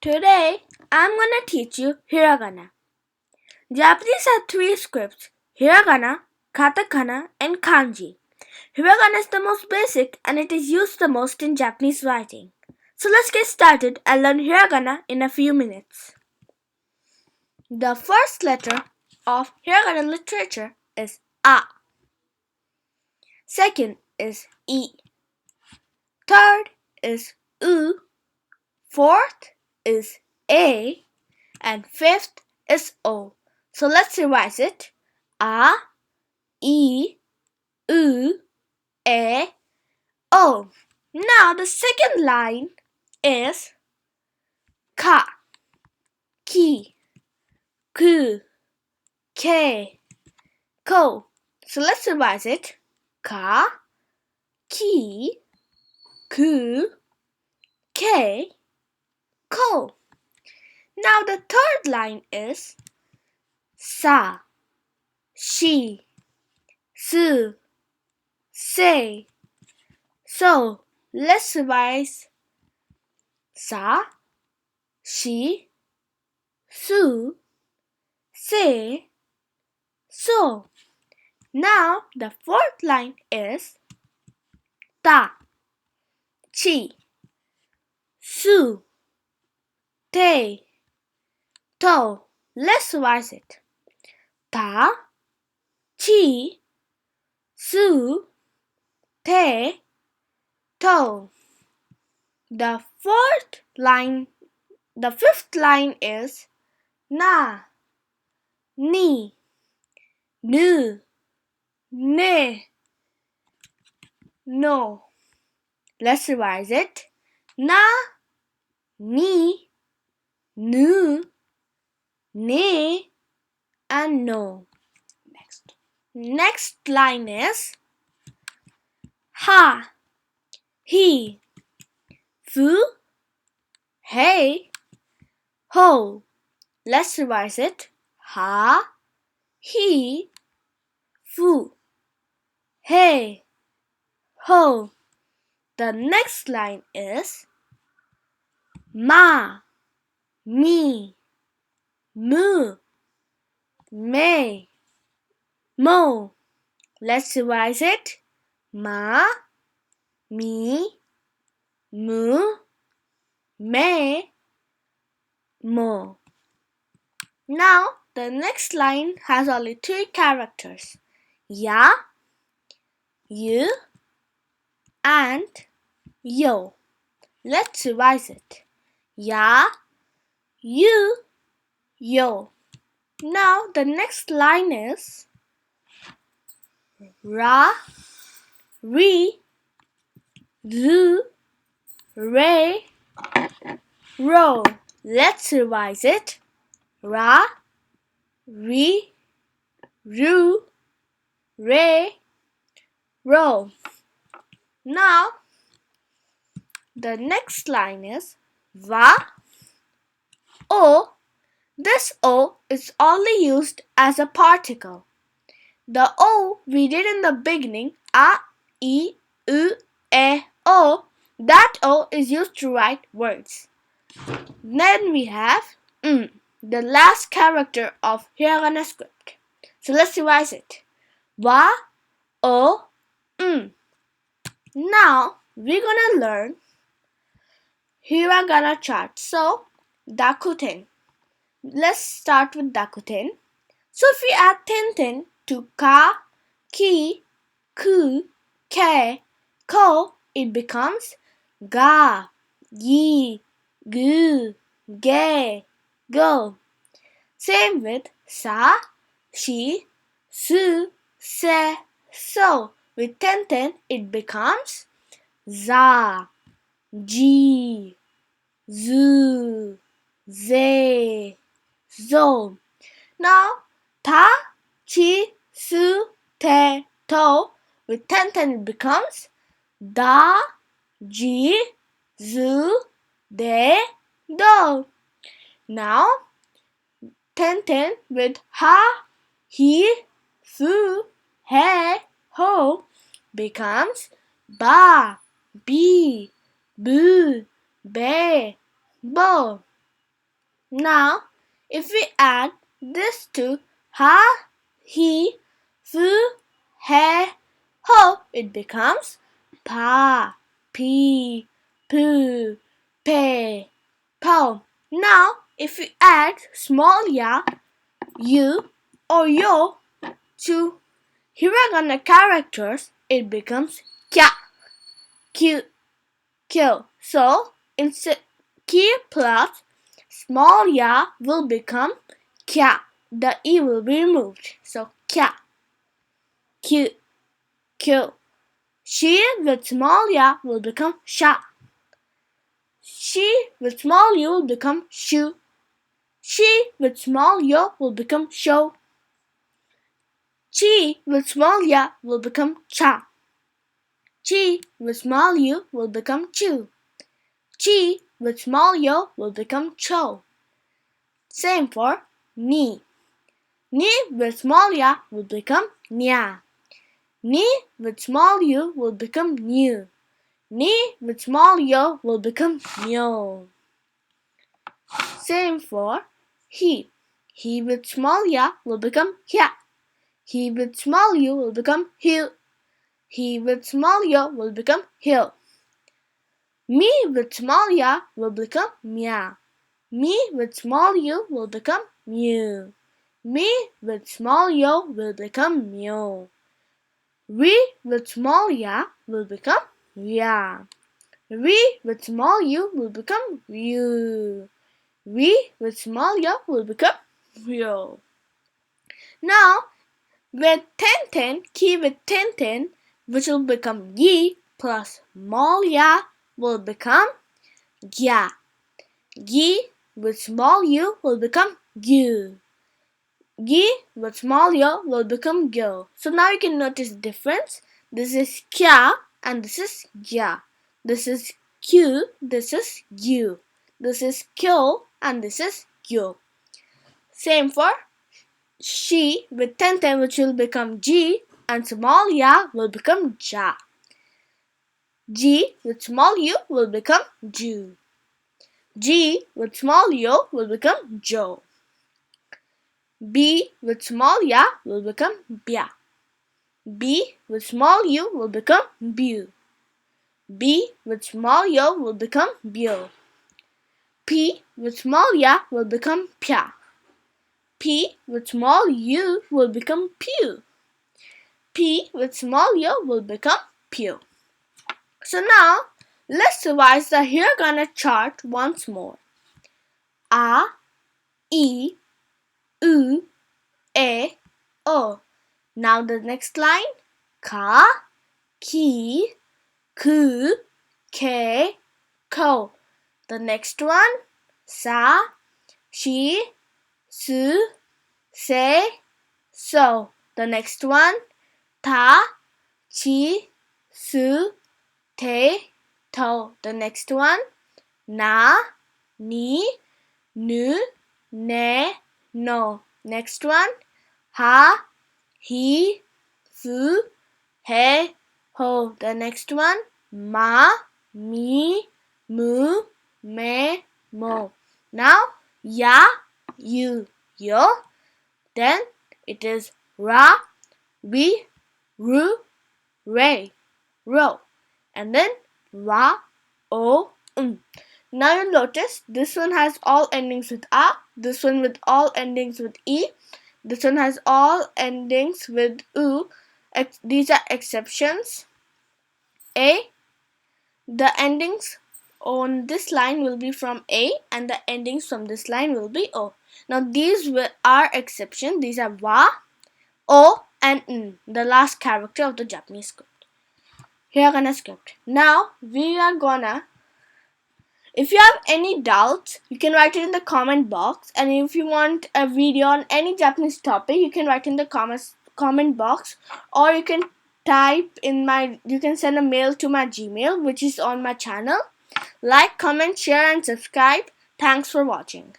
Today, I'm gonna teach you Hiragana. Japanese have three scripts: Hiragana, Katakana, and Kanji. Hiragana is the most basic and it is used the most in Japanese writing. So let's get started and learn Hiragana in a few minutes. The first letter of Hiragana literature is A. Second is E. Third is U. Fourth is A. And fifth is O. So let's revise it. A, E, U, A, O. Now the second line is Ka, Ki, Ku, Ke, Ko. So let's revise it. Ka, Ki, Ku, Ke, Ko. Now the third line is Sa, Shi, Su, Se. So let's revise Sa, Shi, Su, Se, So. Now the fourth line is Ta, Chi, Su, Te, To. Let's revise it. Ta, Chi, Su, Te, To. The fifth line is Na, Ni, Nu, Ne, No. Let's revise it. Na, Ni, Nu, Ne, and No. Next line is Ha, He, Fu, Hey, Ho. Let's revise it. Ha, He, Fu, Hey, Ho. The next line is Ma, Mi, Mu, Me, Mo. Let's revise it. Ma, Mi, Mu, Me, Mo. Now the next line has only three characters: Ya, You, and Yo. Let's revise it. Ya, You, Yo. Now the next line is Ra, Ri, Ru, Re, Ro. Let's revise it. Ra, Ri, Ru, Re, Ro. Now the next line is Va, O. This O is only used as a particle. The O we did in the beginning, A, I, U, E, O, that O is used to write words. Then we have the last character of Hiragana script. So let's revise it. Wa, O, Now we're gonna learn Hiragana chart. So Dakuten. Let's start with Dakuten. So if we add ten to Ka, Ki, Ku, Ke, Ko, it becomes Ga, Gi, Gu, Ge, Go. Same with Sa, Shi, Su, Se, So. With ten it becomes Za, Ji, Zu, Ze, Zo. Now Ta, Chi, Su, Te, To. With ten it becomes Da, Ji, Zu, De, Do. Now ten with Ha, He, Fu, He, Ho becomes Ba, Bi, Bu, Be, Bo. Now, if we add this to ha, he, fu, he, ho, it becomes pa, pi, pu, pe, po. Now, if we add small ya, you, or yo to hiragana characters, it becomes kya, kyu, kyo. So, instead ki plus small ya will become kya. The e will be removed. So kya, kyu, kyo. She with small ya will become sha. She with small u will become shu. She with small yo will become sho. Chi with small ya will become cha. Chi with small u will become chu. Chi with small yo will become cho. Same for ni. Ni with small ya will become nya. Ni with small u will become new. Ni with small yo will become myo. Same for he. He with small ya will become hya. He with small u will become hyu. He with small yo will become hyo. Me with small ya will become mya. Me with small u will become mew. Me with small yo will become myo. We with small ya will become ya. We with small u will become ryu. We with small ya will become ryo. Now, with ten, ki with ten, which will become yi plus small ya will become gya. Gi with small u will become gyu. Gi with small yo will become gyo. So now you can notice the difference. This is kya and this is gya. This is kyu, this is gyu. This is kyo and this is gyo. Same for she with ten, which will become ji, and small ya will become ja. Ji with small u will become ju. G with small yo will become jo. B with small ya will become bya. B with small u will become bu. B with small yo will become byo. P with small ya will become pya. P with small u will become pew. P with small yo will become pew. So now, let's revise the hiragana chart once more. A, E, U, E, O. Now the next line. Ka, ki, ku, ke, ko. The next one. Sa, shi, su, se, so. The next one. Ta, chi, su, te, to. The next one. Na, ni, nu, ne, no. Next one. Ha, he, fu, he, ho. The next one. Ma, mi, mu, me, mo. Now, ya, you, yo. Then it is ra, we, ru, re, ro. And then ra, o, Now you'll notice this one has all endings with a, this one with all endings with e, this one has all endings with u. These are exceptions. A, the endings on this line will be from A and the endings from this line will be O. Now these are exceptions. These are wa, o and n, the last character of the Japanese script. Hiragana script. Now we are gonna, if you have any doubts, you can write it in the comment box, and if you want a video on any Japanese topic, you can write in the comment box, or you can you can send a mail to my Gmail, which is on my channel. Like, comment, share and subscribe. Thanks for watching.